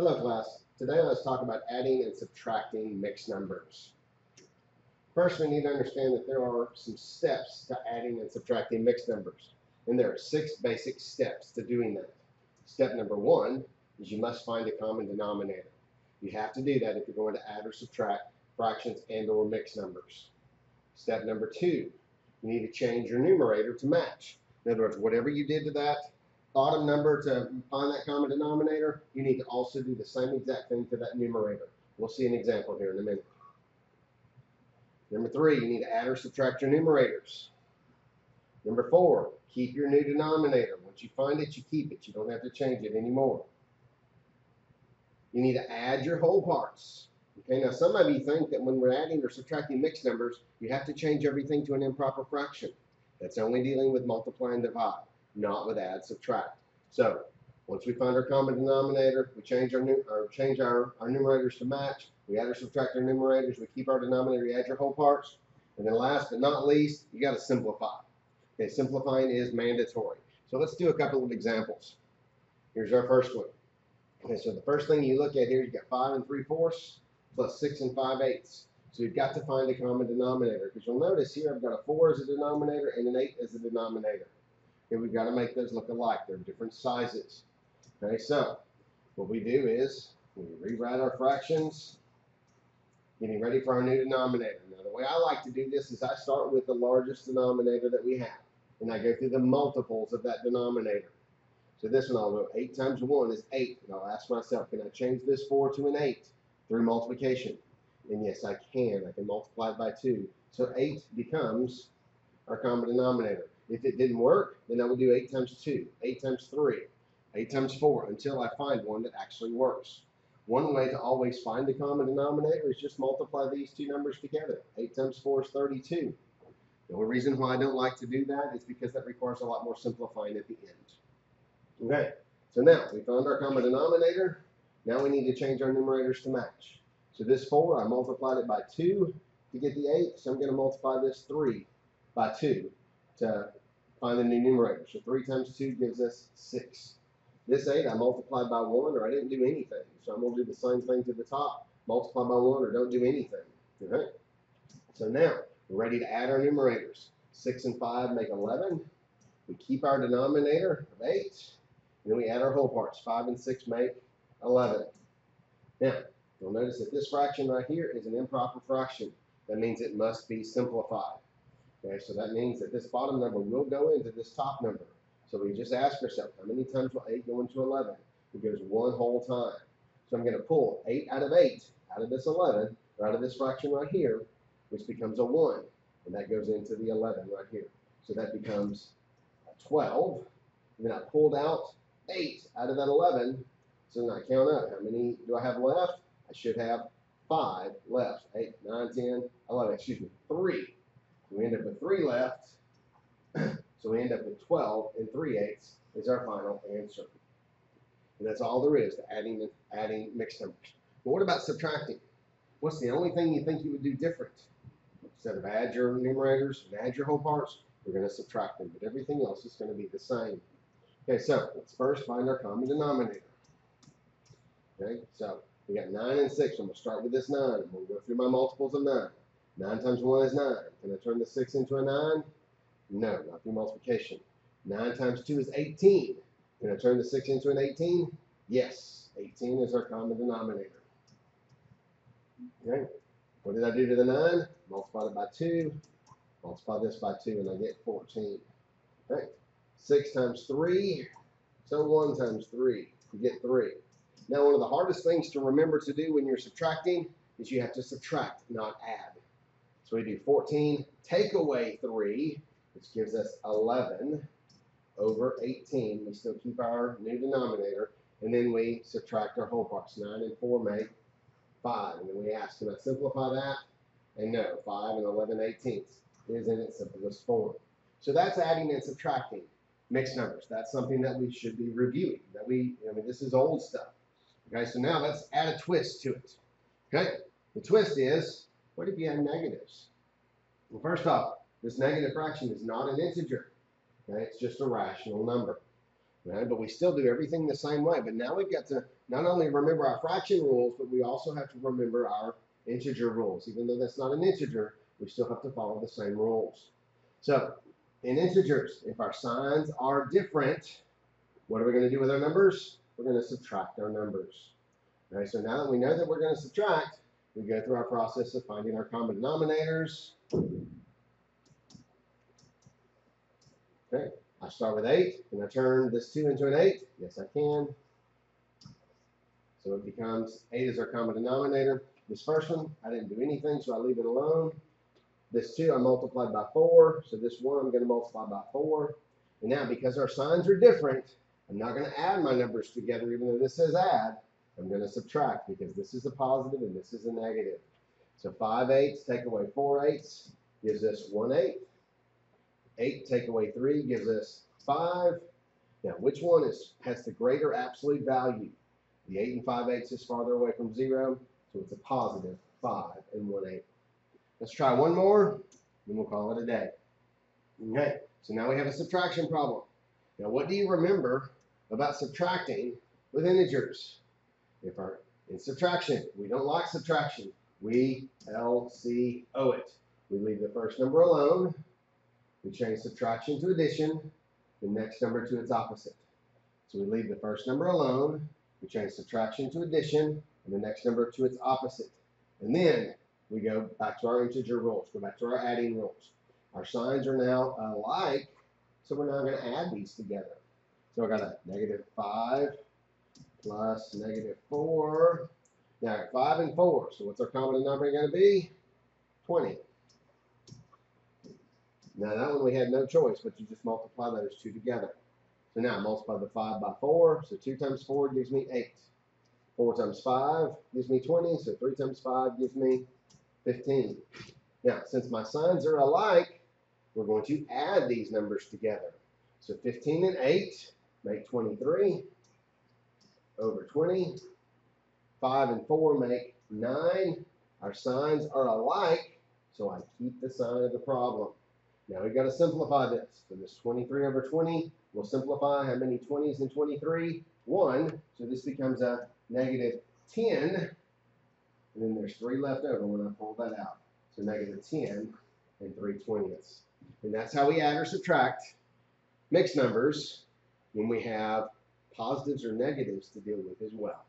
Hello class, today let's talk about adding and subtracting mixed numbers. First we need to understand that there are some steps to adding and subtracting mixed numbers, and there are 6 basic steps to doing that. Step number 1 is you must find a common denominator. You have to do that if you're going to add or subtract fractions and or mixed numbers. Step number 2, you need to change your numerator to match. In other words, whatever you did to that bottom number to find that common denominator, you need to also do the same exact thing to that numerator. We'll see an example here in a minute. Number 3, you need to add or subtract your numerators. Number 4, keep your new denominator. Once you find it, you keep it. You don't have to change it anymore. You need to add your whole parts. Okay, now some of you think that when we're adding or subtracting mixed numbers, you have to change everything to an improper fraction. That's only dealing with multiply and divide, not with add, subtract. So once we find our common denominator, we change our numerators to match. We add or subtract our numerators. We keep our denominator. You add your whole parts. And then last but not least, you got to simplify. Okay, simplifying is mandatory. So let's do a couple of examples. Here's our first one. Okay, so the first thing you look at here, you got 5 3/4 plus 6 5/8. So you've got to find a common denominator, because you'll notice here I've got a 4 as a denominator and an 8 as a denominator. Okay, we've got to make those look alike. They're different sizes. Okay, so what we do is we rewrite our fractions, getting ready for our new denominator. Now the way I like to do this is I start with the largest denominator that we have, and I go through the multiples of that denominator. So this one I'll go 8 times 1 is 8. And I'll ask myself, can I change this 4 to an 8 through multiplication? And yes, I can. I can multiply it by 2. So 8 becomes our common denominator. If it didn't work, then I would do 8 times 2, 8 times 3, 8 times 4, until I find one that actually works. One way to always find the common denominator is just multiply these two numbers together. 8 times 4 is 32. The only reason why I don't like to do that is because that requires a lot more simplifying at the end. Okay, so now we found our common denominator. Now we need to change our numerators to match. So this 4, I multiplied it by 2 to get the 8. So I'm going to multiply this 3 by 2 to find the new numerator. So 3 times 2 gives us 6. This 8 I multiplied by 1, or I didn't do anything. So I'm going to do the same thing to the top. Multiply by 1 or don't do anything. Okay? So now we're ready to add our numerators. 6 and 5 make 11. We keep our denominator of 8. And then we add our whole parts. 5 and 6 make 11. Now, you'll notice that this fraction right here is an improper fraction. That means it must be simplified. Okay, so that means that this bottom number will go into this top number. So we just ask ourselves, how many times will 8 go into 11? It goes one whole time. So I'm going to pull 8 out of 8, out of this 11, or out of this fraction right here, which becomes a 1. And that goes into the 11 right here. So that becomes a 12. And then I pulled out 8 out of that 11. So then I count up. How many do I have left? I should have 5 left. 8, 9, 10, 11, excuse me, 3. We end up with 3 left. So we end up with 12 and 3/8 is our final answer. And that's all there is to adding mixed numbers. But what about subtracting? What's the only thing you think you would do different? Instead of add your numerators and add your whole parts, we're going to subtract them. But everything else is going to be the same. Okay, so let's first find our common denominator. Okay, so we got 9 and 6. I'm going to start with this 9. I'm going to go through my multiples of 9. 9 times 1 is 9. Can I turn the 6 into a 9? No, not through multiplication. 9 times 2 is 18. Can I turn the 6 into an 18? Yes. 18 is our common denominator. Okay. What did I do to the 9? Multiply it by 2. Multiply this by 2 and I get 14. Okay. 6 times 3. So 1 times 3. You get 3. Now one of the hardest things to remember to do when you're subtracting is you have to subtract, not add. So we do 14, take away 3, which gives us 11 over 18. We still keep our new denominator, and then we subtract our whole parts. 9 and 4 make 5. And then we ask, can I simplify that? And no, 5 and 11/18 is in its simplest form. So that's adding and subtracting mixed numbers. That's something that we should be reviewing. This is old stuff. Okay, so now let's add a twist to it. Okay, the twist is, what if you have negatives? Well, first off, this negative fraction is not an integer. Okay, it's just a rational number. right? But we still do everything the same way. But now we've got to not only remember our fraction rules, but we also have to remember our integer rules. Even though that's not an integer, we still have to follow the same rules. So in integers, if our signs are different, what are we going to do with our numbers? We're going to subtract our numbers. All right, so now that we know that we're going to subtract, we go through our process of finding our common denominators. Okay, I start with 8. Can I turn this 2 into an 8? Yes, I can. So it becomes 8 is our common denominator. This first one, I didn't do anything, so I leave it alone. This 2 I multiplied by 4, so this 1 I'm going to multiply by 4. And now, because our signs are different, I'm not going to add my numbers together, even though this says add. I'm going to subtract, because this is a positive and this is a negative. So 5 eighths take away 4 eighths gives us 1 8. 8 take away 3 gives us 5. Now, which one has the greater absolute value? The 8 and 5 eighths is farther away from 0, so it's a positive 5 and 1 8. Let's try one more, then we'll call it a day. Okay, so now we have a subtraction problem. Now, what do you remember about subtracting with integers? In subtraction, we don't like subtraction. We LCO it. We leave the first number alone. We change subtraction to addition, the next number to its opposite. So we leave the first number alone. We change subtraction to addition, and the next number to its opposite. And then we go back to our integer rules, go back to our adding rules. Our signs are now alike, so we're now going to add these together. So I got a -5 plus -4. Now I got 5 and 4, so what's our common denominator going to be? 20. Now that one we had no choice, but you just multiply those two together. So now I multiply the 5 by 4, so 2 times 4 gives me 8. 4 times 5 gives me 20, so 3 times 5 gives me 15. Now, since my signs are alike, we're going to add these numbers together. So 15 and 8 make 23 over 20. 5 and 4 make 9. Our signs are alike, so I keep the sign of the problem. Now we've got to simplify this. So this 23 over 20 will simplify. How many 20s in 23? 1. So this becomes a -10. And then there's 3 left over when I pull that out. So -10 and 3/20. And that's how we add or subtract mixed numbers when we have positives or negatives to deal with as well.